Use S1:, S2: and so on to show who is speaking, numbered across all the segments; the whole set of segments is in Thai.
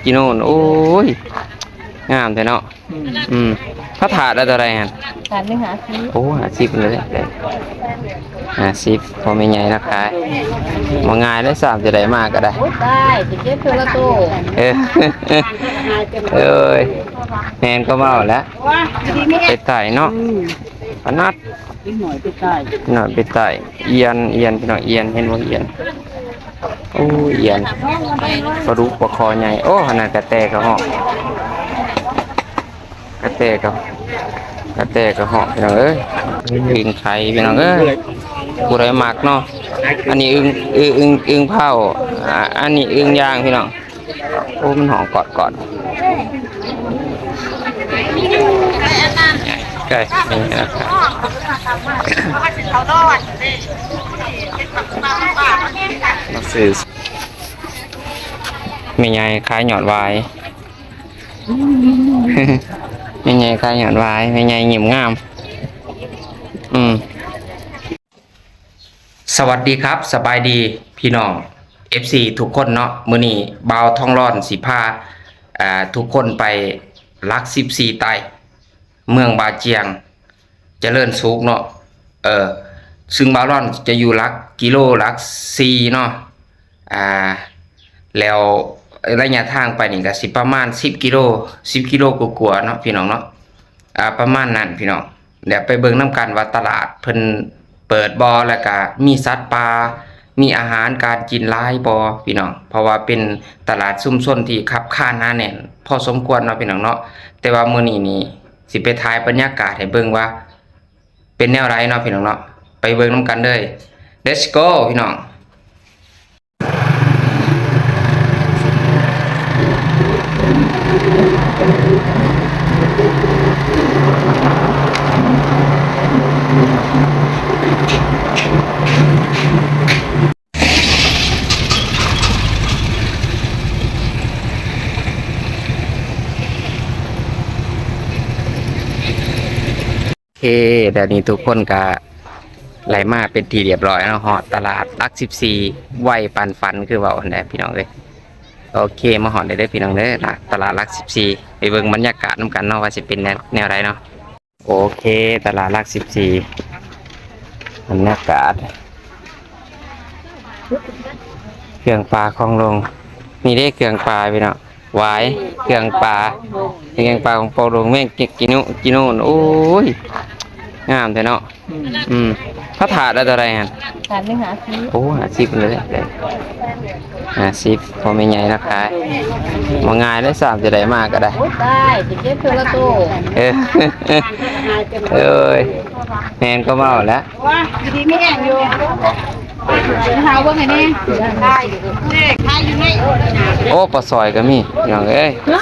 S1: กิโน่โอ้ยงามแต่เนาะพระถาดอะไรฮะ
S2: ถาด150
S1: โอ้50เลย50พอไม่ใหญ่นะคะมาง่ายได้3จะได้มากก็ได้
S2: โอ้ได้จะเก็บเทอละโต
S1: เออเอ้ยแมนก็เมาแล้วไปไต่เนาะพนัด
S2: หน่อยไปใต้
S1: หน่อยไปไต่เอียนพี่น้องเอียนเห็นว่าเอียนโอ้เอียนปลาดุกปลาคอใหญ่โอ้ขนาดกระแตกระหอกกระแตกระหอกพี่น้องเอ้ยอึ่งไข่พี่น้องเอ้ยกูได้หมักเนาะอันนี้อึ่งเผาอันนี้อึ่งย่างพี่น้องโอ้มันหอมกอดใช่นี่นะครับมาซื้อไม่ใหญ่ขายหยอดวายไม่ใหญ่ขายหยอดวายไม่ใหญ่หยิ่มงามสวัสดีครับสบายดีพี่น้อง FC ทุกคนเนาะมื้อนี้บ่าวทองร้อนสิพาทุกคนไปลัก14ไต่เมืองบาเจียงเจริญสุขเนาะซึ่งบ่าวร้อนจะอยู่ลักกิโลลัก4เนาะแล้วระยะทางไปนี่ก็สิประมาณ10กิโลกว่าๆเนาะพี่น้องเนาะประมาณนั้นพี่น้องเดี๋ยวไปเบิ่งนำกันว่าตลาดเพิ่นเปิดบ่แล้วก็มีสัตว์ป่ามีอาหารการกินหลายบ่พี่น้องเพราะว่าเป็นตลาดชุมชนที่คับค้านหนาแน่นพอสมควรเนาะพี่น้องเนาะแต่ว่ามื้อนี้นี่สิไปถ่ายบรรยากาศให้เบิ่งว่าเป็นแนวไรเนาะพี่น้องเนาะไปเบิ่งนำกันเลย Let's go พี่น้องโอเคเดี๋ยวนี้ทุกคนก็ไหลมาเป็นทีเรียบร้อยแล้วหอดตลาดลัก14ไหวปันฟันคือว่าอันใดพี่น้องเลยโอเคมาหอดได้พี่น้องเด้อตลาดลัก14ไปเบิ่งบรรยากาศนำกันเนาะว่าสิเป็นแนวไรเนาะโอเคตลาดลัก14บรรยากาศเครื่องปลาคลองลงนี่ได้เครื่องปลาพี่น้องหวายเครื่องปลาของปอลงแม่งกินโน่โอ้ยงามแต่เนาะพระถาดอะไรฮะ
S2: ถาด150
S1: โอ้50เลย50พอไม่ใหญ่นะคะมาง่ายได้3จะได้มากก็ได้
S2: โอ้ได้จะเก็บเทอละโต
S1: เอ้ยแมนก็เมาแล้ว
S2: ดีไม่แห้งอยู่เท้าว่าไงเนี่ยได้ใครอยู่ไหน
S1: โอ้ปลาซอยก็มีอย่างเอ้ยปลา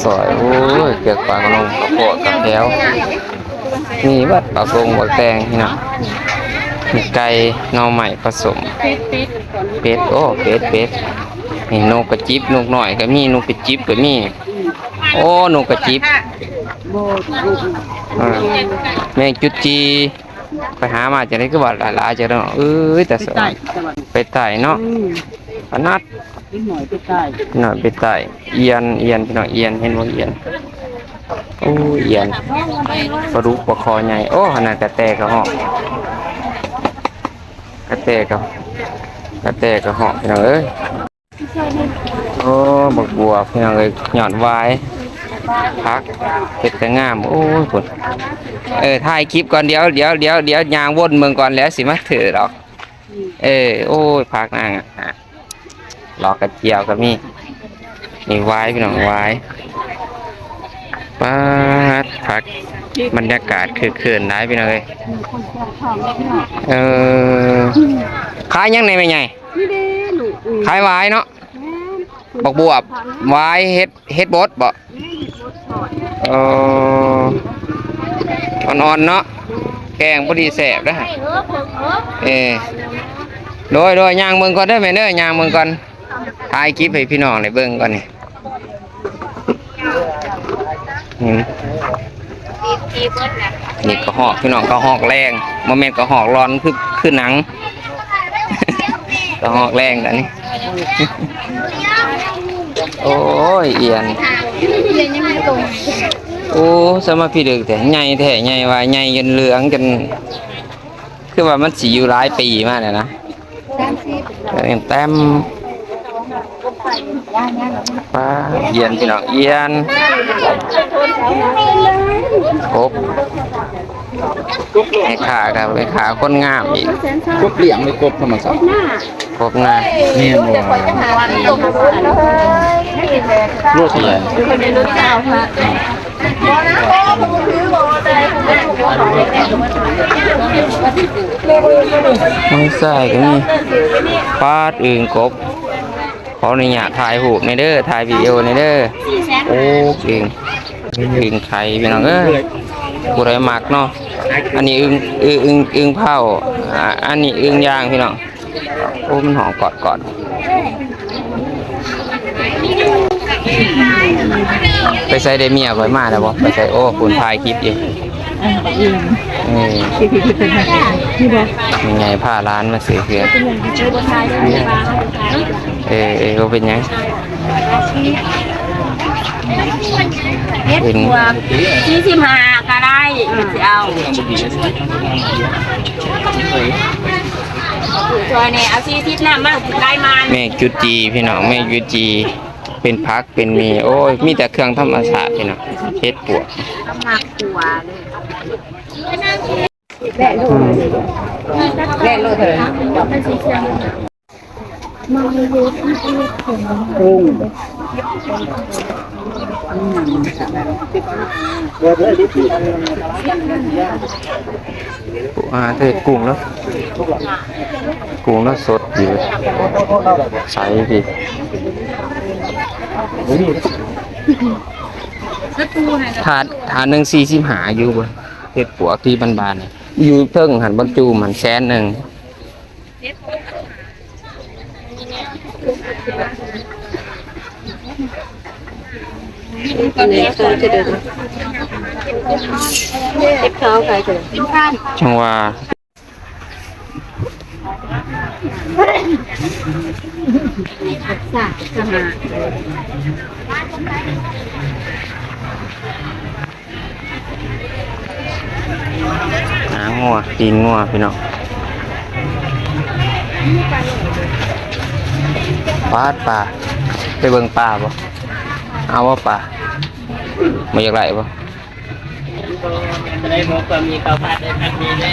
S1: ซอยโอ้ยเกือกปลากระลงกระโปดกระแถวนี่บัดปลากงบักแตงนี่นะมีไก่นอใหม่ผสมเป็ดโอ้เป็ดนี่นกกระจิบนกหน่อยก็มีนกกระจิบก็มีโอ้นกกระจิบแมงจุดจีไปหามาจากไหนก็ว่าหลายๆจากเนาะแต่สวยไปไต่เนาะพนัดหน่อยไปไต่เอียนพี่น้องเอียนเห็นว่าเอียนโอ้เอียนปลาดุกปลาคอใหญ่โอ้ขนาดกระแตกระหอกพี่น้องเอ้ยโอ้บักบัวพี่น้องเอ้ยหย่อนวายพักเป็ดแต่งามโอ้ยผลถ่ายคลิปก่อนเดี๋ยวยางวนเมืองก่อนแล้วสิมาถือหรอกโอ้ยพักนางหลอกกระเจียวก็มีนี่วายพี่น้องวายป้าพักบรรยากาศคือเขื่อนได้พี่น้องเลยขายยังไงไม่ไงขายวายเนาะบอกบวบวายเฮ็ดบดบ่อ่อนๆเนาะแกงพอดีแสบนะโดยย่างเมืองก่อนได้ไหมเนอะย่างเมืองก่อนถ่ายคลิปให้พี่น้องในเบื้องก่อนนี่นี่กระหอกพี่น้องกระหอกแรงโมเมนต์กระหอกร้อนคือหนังกระหอกแรงอันนี้ โอ้ยเอียน
S2: เรียนยังไม่ตรง
S1: โอ้สมาพี่ดึกแต่ใหญ่แท้ใหญ่ว่าใหญ่จนเหลืองจนคือว่ามันสิอยู่หลายปีมาแล้วนะแต้มป้าเอียนพี่น้องเอียนครบไอ้ขาครับไอ้ขาคนงามอีก
S3: กบเหลี่ยงไม่กบธรรมศาสตร์
S1: ครบหน้า
S3: นี่มันโรดเสีย
S1: ไม่ใส่ก็มีปาดอื่นกบขออนุญาตถ่ายรูปในเด้อถ่ายวิดีโอในเด้อโอ้อึ่งไข่พี่น้องกูได้มักเนาะอันนี้อึ่งเผาอันนี้อึ่งย่างพี่น้องโอ้มันหอมกอดไปใส่เดเมียก่อยมาแล้วบ่ไปใส่โอ้คุณถ่ายคลิปอยู่นี่ยังไงผ้าร้านมาซื้อเกลือก็เป็นยัง
S4: เป็น45ก็ได้สิเอาตัวนี้เอา40น้ำมาได้มา
S1: แม่จุจีพี่น้องแม่จุจีเป็นพักเป็นมีโอ้ยมีแต่เครื่องธรรมชาติพี่น้องเฮ็ดปวก
S4: หมักขัวเลย
S3: แล่นโลดเลยกุ้ง
S1: เทศกุ้งแล้วสดอยู่ใสพี่ถาดหนึ่ง45อยู่บนเฮ็ดปวกที่บานๆนี่อยู่เพิ่งหันบรรจุมัน100,000
S4: ตอนนี้เขาจะเดินเก็บเขาใครจะเป็นข้าม
S1: จังว่าหางัวตีนงัวพี่น้องปาดป่าไปเบิ่งป่าบ่เอาว่าป่าไม่อยากไหลบ่
S3: ได้หมกก็มีข้าวผัดได้ผัดมีได้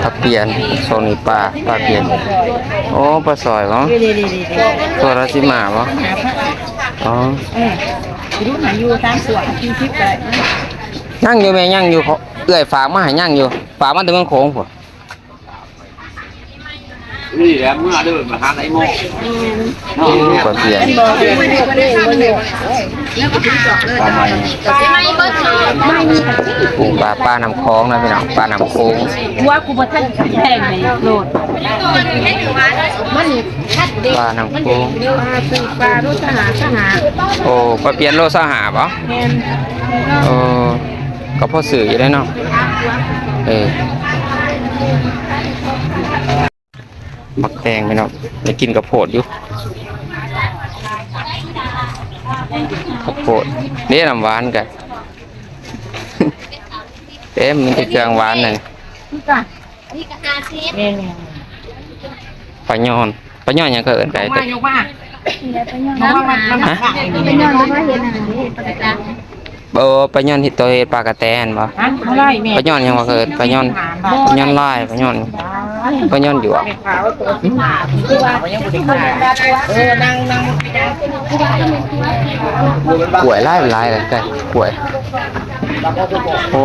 S1: ถ้าเปลี่ยนโซนนี้ปลาเปลี่ยนโอ้ปลาซอยบ่ตัวละสิมาบ่อ๋อ
S4: รู้หาอยู่3ส่วน40ได้
S1: ยั่งอยู่แม่ยั่งอยู่เขาเอื้อยฝากมาให้ยั่งอยู่ฝากมาถึงเมืองโขงพุ่น
S3: นี่แหละเมื่อเดินมาหาไอ้โม
S1: ก็เปลี่ยน
S3: ทำไม
S4: ไม่เบิดไม่มี
S1: ปลูกปลาน้ำคลองนะพี่น้องปลาน้ำโขง
S4: ว่ากูบ่ทันแพงเลยโลดมัน
S1: ปลาน้ำโขง
S4: ปลารสหา
S1: โอ้ปลาเปลี่ยนโลสหาบ่
S4: แม่น
S1: โอ้ก็พอสื่ออยู่ได้เนาะบักแตงพี่น้องได้กินกับโพดอยู่ข้าวโพดนี่น้ำหวานกัน เอ๊ะมันเป็นเครื่องหวานน่ะ
S4: แม่น
S1: ปลาย่อนยังก็เอิ้นไก่
S3: มายกมา
S1: ฮะ
S2: เป็นย้อนว่าเห็นอะไรปกติ
S1: ปลาย่อนที่ตัวเฮ็ดปลากระแตนบ่
S4: ฮะอะไรแม่
S1: ปลาย่อนยังว่าเอิ้นปลาย่อนลายปลาย่อนหยวก
S4: ขาวตัว15คือว่ายังบ่ได้ขายนั่ง
S1: กล้วยหลายเลยไก่กล้วยโอ้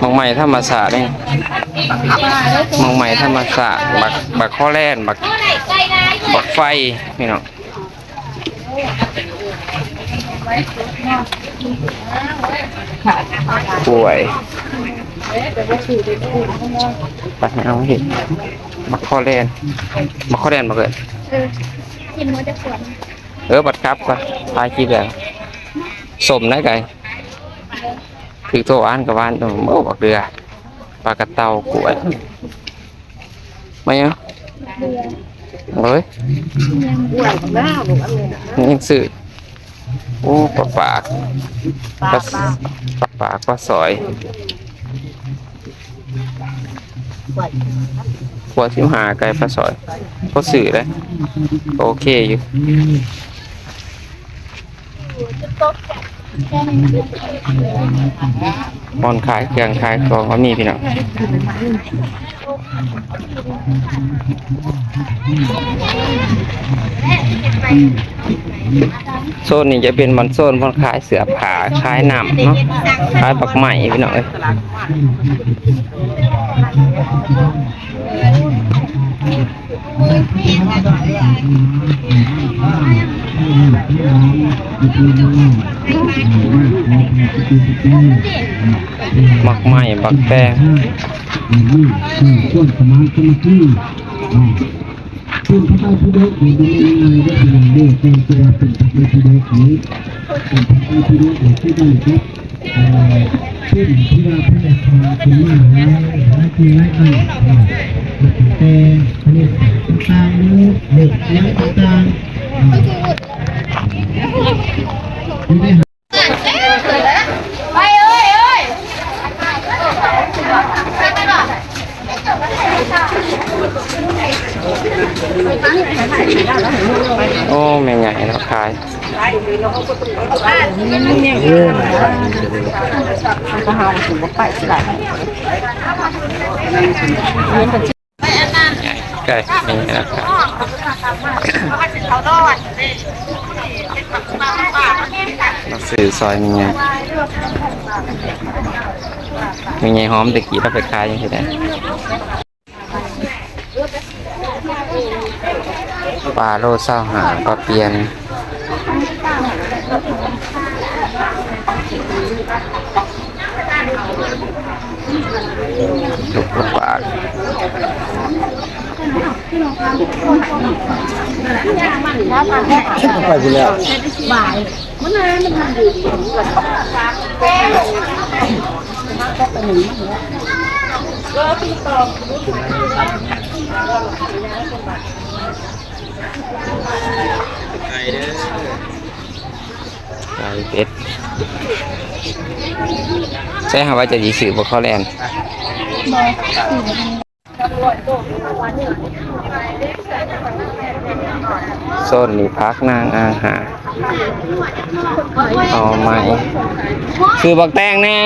S1: มองใหม่ธรรมศาสตร์นี่มองใหม่ธรรมศาสตร์บักข้อแล่นบักไฟพี่น้องกล้วยไปเอาเห็นบักข้อแล่นบักเกิด
S2: กินหัวจะขวน
S1: บัดครับก็พายคลิปแล้วสมได้ไงคือโทรอ่านกับว่านโอ้บักเรือ ปลากระเต่ากล้วยมายังเฮ้ยนี่สื่อโอ้ปลาปากปลาปากปลาสอยหัวทิมหาไก่ปลาสอยก็สื่อเลยโอเคอยู่บอนขายเครื่องขายของก็มีพี่น้องโซนนี้จะเป็นบอนโซนบอนขายเสือผาขายน้ำเนาะขายปักใหม่พี่น้องเอ้ยมักใหม่บักแตง
S5: ส่วนสมาธิที่คุณพระเจ้าผู้เด็กอยู่ในงานได้เป็นเด็กเป็นตัวเป็นพระผู้เด็กนี้เป็นพระผู้เด็กที่ได้ครับขึ้นที่ว่าพระเจ้าเป็นมาแล้วและที่ไว้อันแต่อันนี้ต่างๆนี้เด็กยังต่างๆ
S2: ไปเอ้ย
S1: โอ้แม่ใหญ่เนาะขายไก่แม่ใหญ่นะครับมาซื้อซอยมีไงมีไงหอมตะกี้เราไปขายยังไงได้ปลาโลเศร้าหาปลาเปียนถูกกระปากไปไปแล้วไก่เป็ดใช่ค่ะว่าจะดีสื่อบุคอแลนด์โซนนี่พักนางอาหารเอาไหมคือบักแตงแน่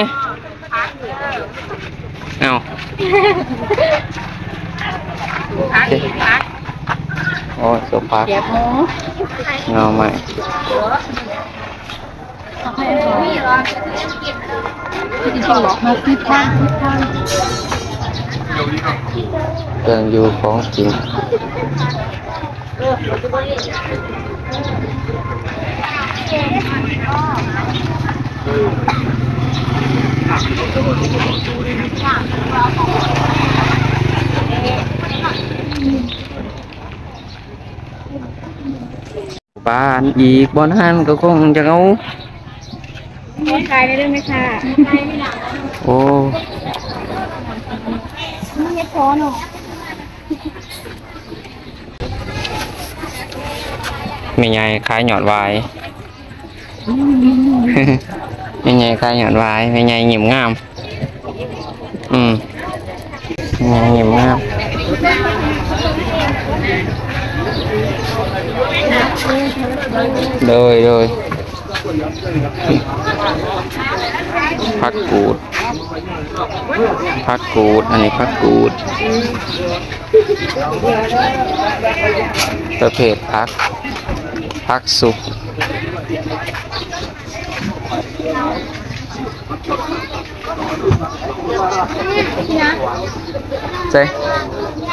S1: เอาโอ้สุภาพเงาไหมเครื่องอยู่ของจริงบ้านอีกบอนหันก็คงจะเอา
S2: ขายได้ไหมคะ
S1: โอ้
S2: ไม่พอหรอก
S1: ไม่ไงขายหยอดวายไม่ไงขายหยอดวายไม่ไงหยิบงามไม่ไงหยิบงามโดยผักกูดอันนี้ผักกูดประเภทผักสุกใช่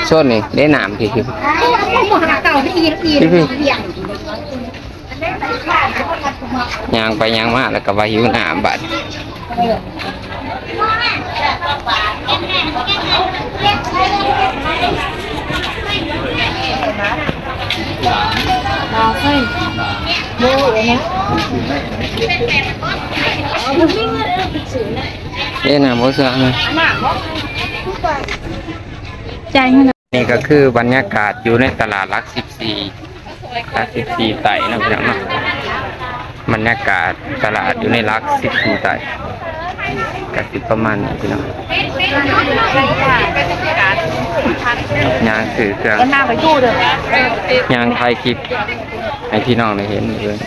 S1: ช่วงนี้ได้หนามพี่ยางไปยางมาแล้วก็ว่าหิวหนามบัดได้หนามโมเสือไหม
S2: ใจายให้หน่อย
S1: นี่ก็คือบรรยากาศอยู่ในตลาดหลัก14ไต่นะพี่น้องเนาะบรรยากาศตลาดอยู่ในหลัก14ไต่ก็สิประมาณนี้พี่น้องยางสื่อเครื่อง
S2: หน้าไปดูเด้อย
S1: างถ่ายคลิปให้พี่น้องได้เห็นเลย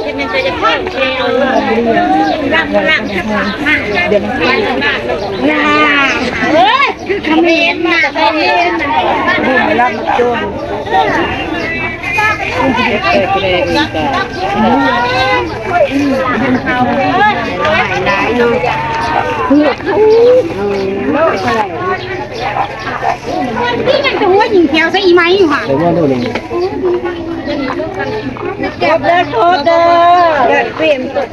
S4: ที่มันจะข้ามเชียวร่างเดี๋ยวมันไปเฮ้ยคือคอมเมนต์มาคอมเมนต์ดูไม่รับมาโจม
S2: นี่ยังจะหัวยิงแถวซะอีไหมอยู่ค่ะ
S4: เก็บเด้อโทษเด้อเด็ดเปลี่ยนตัว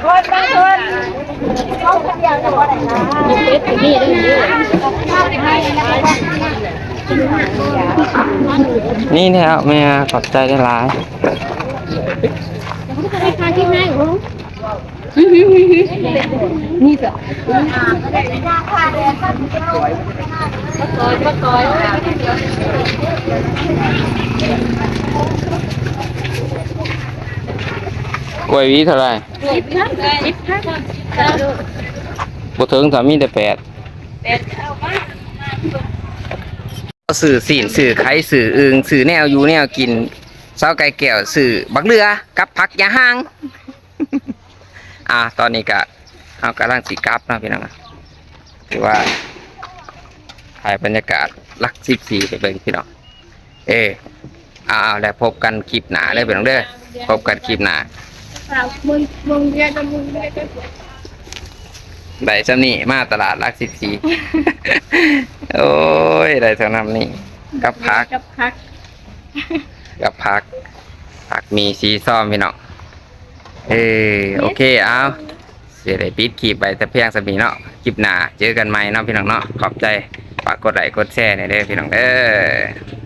S4: โทษมาโทษเขาพยายามจะว่าอะไรนะนี่
S1: นี่แท้แม่ขอบใจได้หลาย
S2: ไปคาที่ไหนโอ้นี่จ้ะ
S1: กล้วยหวีเท่าไหร่บ่ถึงถ้ามีแต่8สื่อศีลสื่อไข่สื่ออึงสื่อแนวอยู่แนวกินเช้าไก่แก้วสื่อบักเรือกับผักยาหาง ตอนนี้ก็เอากำลังสิกลับนะพี่น้องถือว่าถ่ายบรรยากาศหลัก14ไปเบิ่งพี่น้องแล้วพบกันคลิปหน้าเด้อพี่น้องเด้อพบกันคลิปหน้าได้ซ้ำนี่มาตลาดหลัก14 โอ้ยได้เท่านั้นนี่กับผักผักมีสีส้มพี่น้องโอเคเอาเสียได้ปิดคลิปไปแต่เพียงสมีเนาะคลิปหน้าเจอกันใหม่เนาะพี่น้องเนาะขอบใจฝากกดไลค์กดแชร์หน่อยเด้อพี่น้องเด้อ